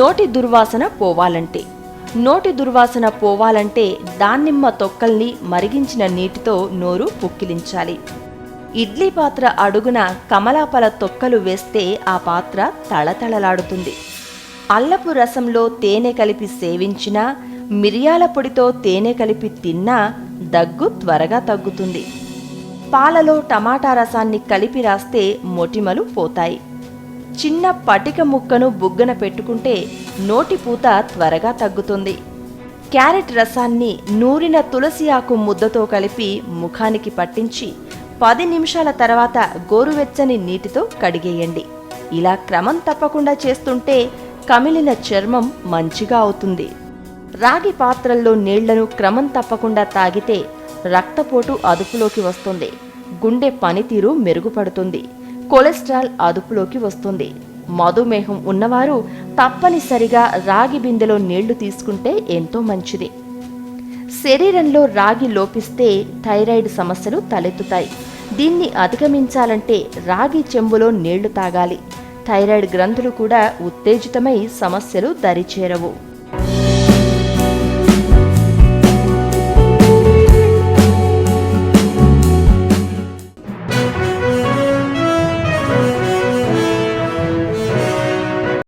నోటి దుర్వాసన పోవాలంటే దానిమ్మ తొక్కల్ని మరిగించిన నీటితో నోరు పుక్కిలించాలి. ఇడ్లీ పాత్ర అడుగున కమలాపల తొక్కలు వేస్తే ఆ పాత్ర తళతళలాడుతుంది. అల్లపు రసంలో తేనె కలిపి సేవించినా, మిరియాల పొడితో తేనె కలిపి తిన్నా దగ్గు త్వరగా తగ్గుతుంది. పాలలో టమాటా రసాన్ని కలిపి రాస్తే మొటిమలు పోతాయి. చిన్న పటిక ముక్కను బుగ్గన పెట్టుకుంటే నోటిపూత త్వరగా తగ్గుతుంది. క్యారెట్ రసాన్ని నూరిన తులసి ఆకు ముద్దతో కలిపి ముఖానికి పట్టించి 10 నిమిషాల తర్వాత గోరువెచ్చని నీటితో కడిగేయండి. ఇలా క్రమం తప్పకుండా చేస్తుంటే కమిలిన చర్మం మంచిగా అవుతుంది. రాగి పాత్రల్లో నీళ్లను క్రమం తప్పకుండా తాగితే రక్తపోటు అదుపులోకి వస్తుంది. గుండె పనితీరు మెరుగుపడుతుంది. కొలెస్ట్రాల్ అదుపులోకి వస్తుంది. మధుమేహం ఉన్నవారు తప్పనిసరిగా రాగి బిందెలో నీళ్లు తీసుకుంటే ఎంతో మంచిది. శరీరంలో రాగి లోపిస్తే థైరాయిడ్ సమస్యలు తలెత్తుతాయి. దీన్ని అధిగమించాలంటే రాగి చెంబులో నీళ్లు తాగాలి. థైరాయిడ్ గ్రంథులు కూడా ఉత్తేజితమై సమస్యలు దరిచేరవు.